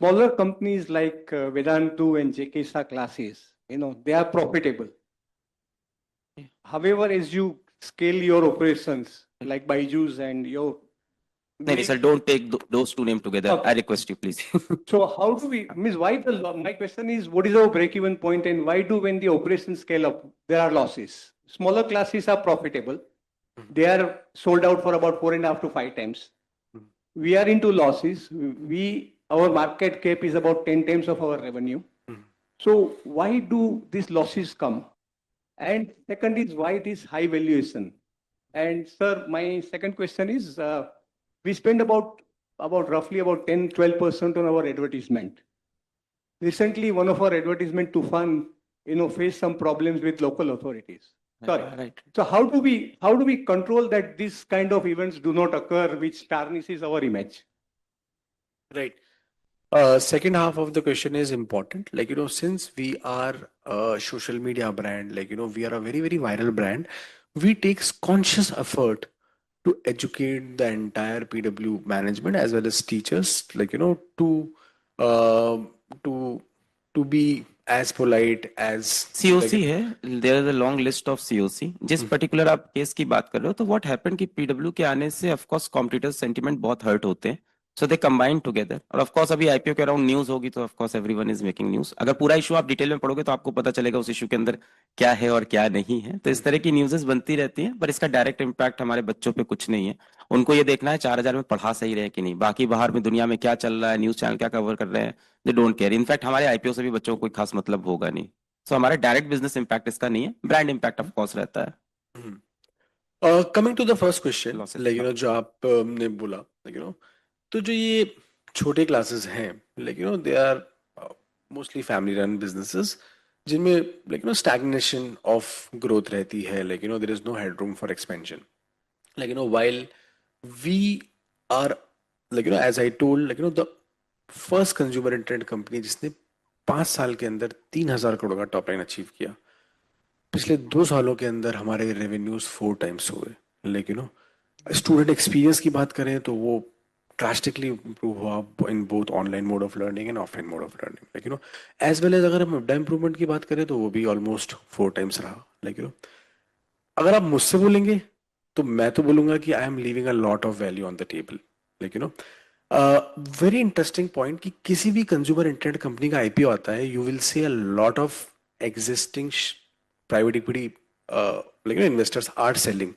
smaller companies like Vedantu and JK classes, they are profitable. However, as you scale your operations like Byju's and your... No, sir, don't take those two names together. Okay. I request you, please. So how do we, my question is, what is our break-even point and why do when the operations scale up, there are losses? Smaller classes are profitable. They are sold out for about 4.5 to 5 times. We are into losses. Our market cap is about 10 times of our revenue. So why do these losses come? And second is why this high valuation? And sir, my second question is, we spend roughly about 10-12% on our advertisement. Recently, one of our advertisement, Tufan, faced some problems with local authorities. Sorry. Right. So how do we control that this kind of events do not occur, which tarnishes our image? Right. Second half of the question is important. Since we are a social media brand, we are a very, very viral brand, we take conscious effort to educate the entire PW management as well as teachers, to be as polite as COC है, there is a long list of COC. जिस particular आप case की बात कर रहे हो, तो what happened कि PW के आने से of course competitors sentiment बहुत hurt होते हैं. So they combine together. और of course अभी IPO के अराउंड न्यूज होगी तो of course everyone is making news. अगर पूरा इशू आप डिटेल में पढ़ोगे तो आपको पता चलेगा उस इशू के अंदर क्या है और क्या नहीं है. तो इस तरह की न्यूज़ेस बनती रहती हैं, पर इसका डायरेक्ट इम्पैक्ट हमारे बच्चों पे कुछ नहीं है. उनको ये देखना है 4000 में पढ़ा सही रहे कि नहीं, बाकी बाहर में दुनिया में क्या चल रहा है, न्यूज चैनल क्या कवर कर रहे हैं, दे डोंट केयर. इनफैक्ट हमारे आईपीओ से भी बच्चों को कोई खास मतलब होगा नहीं. सो हमारा डायरेक्ट बिजनेस इम्पैक्ट इसका नहीं है, ब्रांड इम्पैक्ट ऑफ कोर्स रहता है. Coming to the first question, जो आपने बोला, तो जो ये छोटे क्लासेस हैं, they are mostly family run businesses जिनमें स्टैग्नेशन ऑफ ग्रोथ रहती है. There is no headroom for expansion. While we are as I told, the first consumer internet company जिसने 5 साल के अंदर 3000 करोड़ का टॉप लाइन अचीव किया. पिछले 2 सालों के अंदर हमारे रेवेन्यूज 4 टाइम्स हुए. स्टूडेंट एक्सपीरियंस की बात करें तो वो ड्रास्टिकली इम्प्रूव हुआ in both online mode of learning and offline mode of learning. As well as अगर हम वेब इम्प्रूवमेंट की बात करें तो वो भी ऑलमोस्ट 4 टाइम्स रहा. अगर आप मुझसे बोलेंगे तो मैं तो बोलूंगा कि I am leaving a lot of value on the table. Very interesting point कि किसी भी कंज्यूमर इंटरनेट कंपनी का आईपीओ आता है, you will see a lot of existing private equity investors are selling.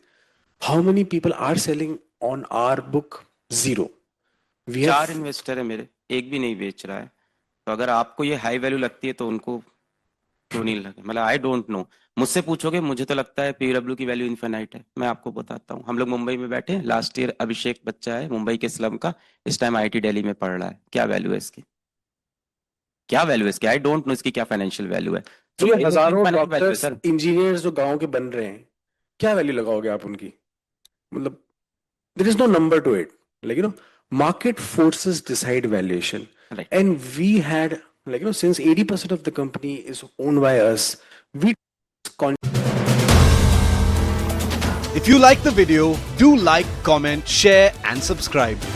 How many people are selling on our book? 0. 4 investor है मेरे, एक भी नहीं बेच रहा है. तो अगर आपको ये हाई वैल्यू लगती है तो उनको क्यों नहीं लगे, मतलब आई डोंट नो. मुझसे पूछोगे, मुझे तो लगता है पीडब्ल्यू की वैल्यू इनफिनाइट है. मैं आपको बताता हूँ. हम लोग मुंबई में बैठे हैं, लास्ट ईयर अभिषेक बच्चा है मुंबई के स्लम का, इस टाइम आईटी दिल्ली में पढ़ रहा है. क्या वैल्यू है इसकी, क्या वैल्यू है इसकी? आई डोंट नो इसकी क्या फाइनेंशियल वैल्यू है. तो ये हजारों डॉक्टर्स इंजीनियर्स जो गांव के बन रहे हैं, क्या वैल्यू लगाओगे आप उनकी? मतलब there is no number to it. Market forces decide valuation. Right. And we had, since 80% of the company is owned by us, we... If you like the video, do like, comment, share and subscribe.